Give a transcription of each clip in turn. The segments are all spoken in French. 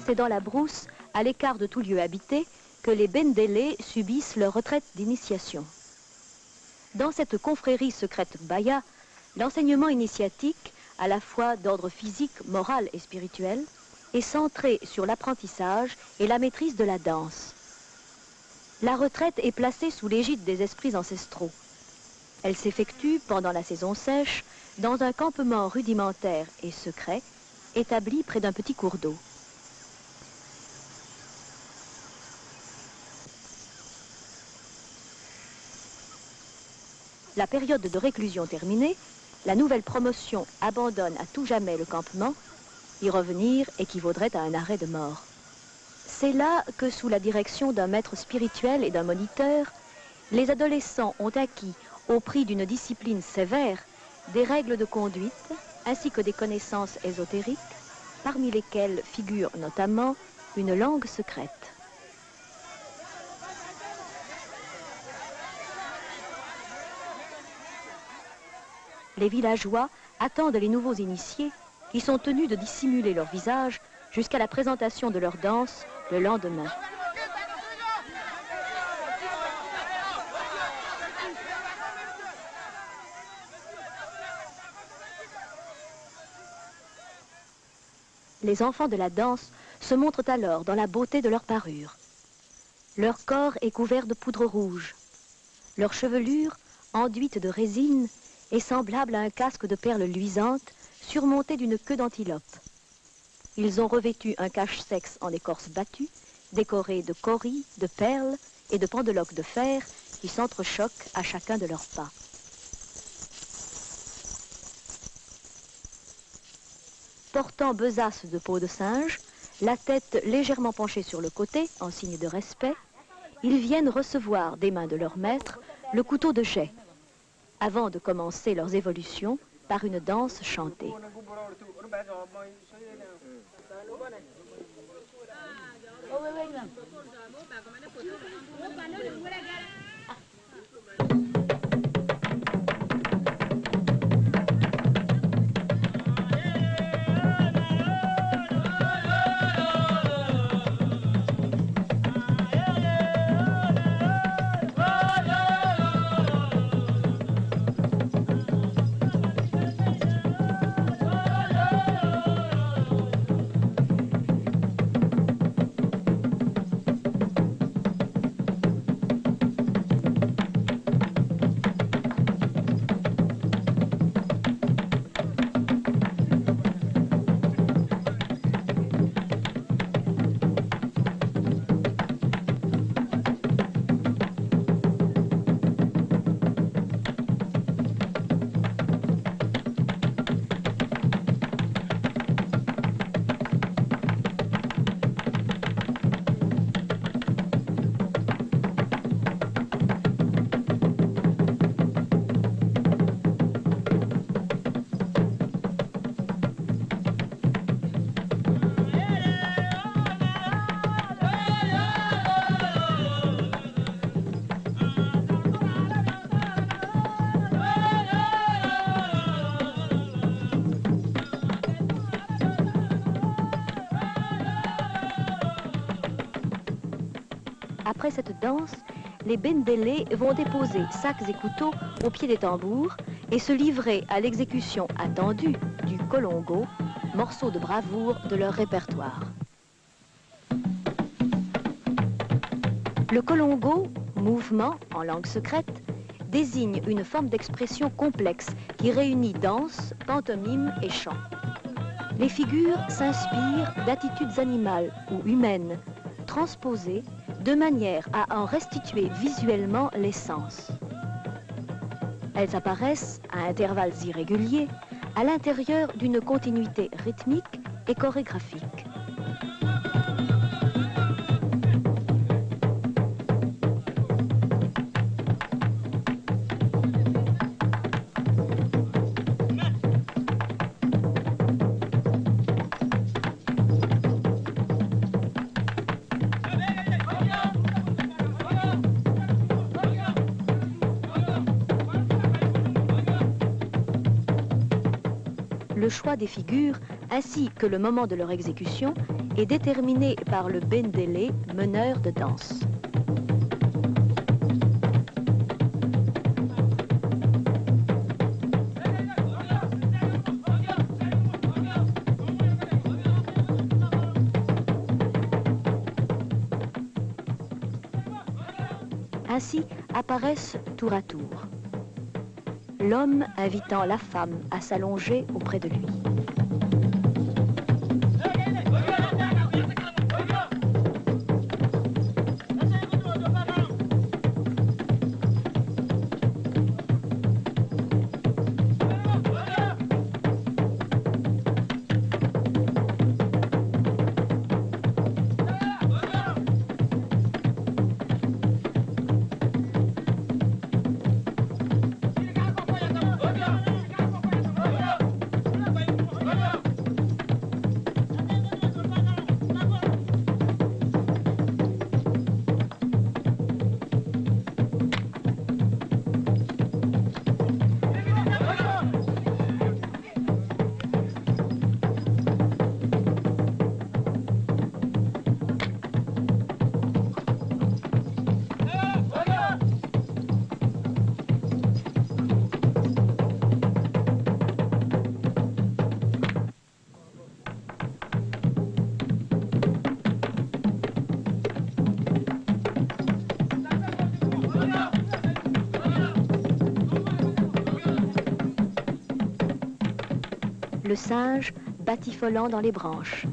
c'est dans la brousse, à l'écart de tout lieu habité, que les Bendélé subissent leur retraite d'initiation. Dans cette confrérie secrète Baya, l'enseignement initiatique, à la fois d'ordre physique, moral et spirituel, est centré sur l'apprentissage et la maîtrise de la danse. La retraite est placée sous l'égide des esprits ancestraux. Elle s'effectue pendant la saison sèche dans un campement rudimentaire et secret établi près d'un petit cours d'eau. La période de réclusion terminée, la nouvelle promotion abandonne à tout jamais le campement. Y revenir équivaudrait à un arrêt de mort. C'est là que, sous la direction d'un maître spirituel et d'un moniteur, les adolescents ont acquis, au prix d'une discipline sévère, des règles de conduite, ainsi que des connaissances ésotériques, parmi lesquelles figure notamment une langue secrète. Les villageois attendent les nouveaux initiés qui sont tenus de dissimuler leur visage jusqu'à la présentation de leur danse le lendemain. Les enfants de la danse se montrent alors dans la beauté de leur parure. Leur corps est couvert de poudre rouge. Leur chevelure, enduite de résine, est semblable à un casque de perles luisantes surmonté d'une queue d'antilope. Ils ont revêtu un cache-sexe en écorce battue, décoré de cauris, de perles et de pendeloques de fer qui s'entrechoquent à chacun de leurs pas. Portant besace de peau de singe, la tête légèrement penchée sur le côté, en signe de respect, ils viennent recevoir des mains de leur maître le couteau de jet, avant de commencer leurs évolutions par une danse chantée. Après cette danse, les Bendélé vont déposer sacs et couteaux au pied des tambours et se livrer à l'exécution attendue du kolongo, morceau de bravoure de leur répertoire. Le kolongo, mouvement en langue secrète, désigne une forme d'expression complexe qui réunit danse, pantomime et chant. Les figures s'inspirent d'attitudes animales ou humaines, transposées de manière à en restituer visuellement l'essence. Elles apparaissent à intervalles irréguliers à l'intérieur d'une continuité rythmique et chorégraphique. Le choix des figures, ainsi que le moment de leur exécution, est déterminé par le bendélé, meneur de danse. Ainsi apparaissent tour à tour l'homme invitant la femme à s'allonger auprès de lui. Le singe batifolant dans les branches.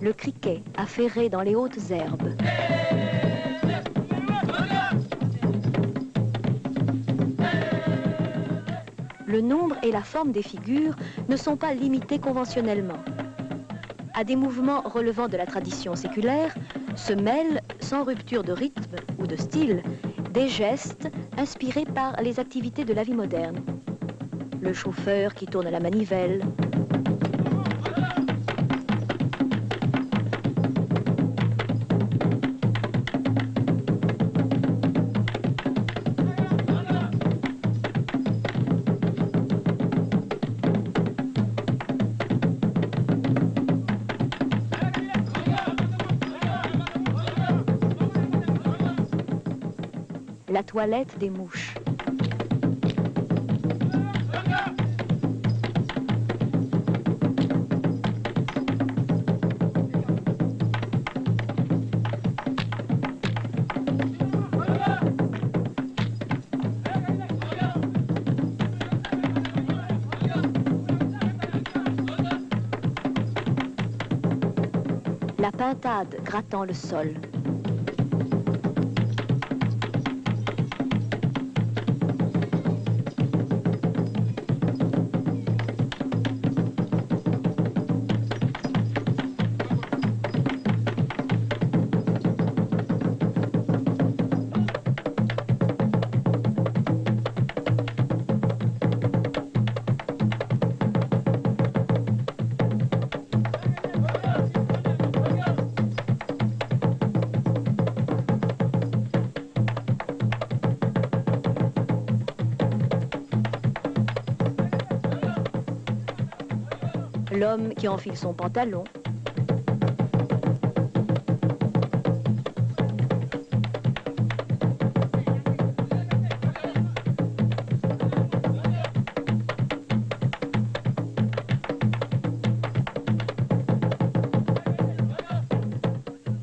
Le criquet affairé dans les hautes herbes. Le nombre et la forme des figures ne sont pas limités conventionnellement. À des mouvements relevant de la tradition séculaire se mêlent, sans rupture de rythme ou de style, des gestes inspirés par les activités de la vie moderne. Le chauffeur qui tourne la manivelle, la toilette des mouches. La pintade grattant le sol. L'homme qui enfile son pantalon.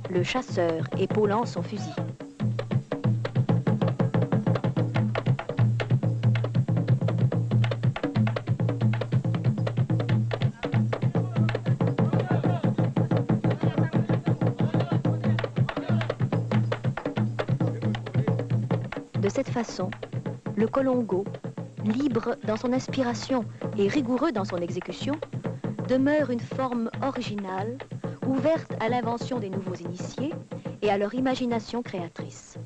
Le chasseur épaulant son fusil. De cette façon, le colongo, libre dans son inspiration et rigoureux dans son exécution, demeure une forme originale, ouverte à l'invention des nouveaux initiés et à leur imagination créatrice.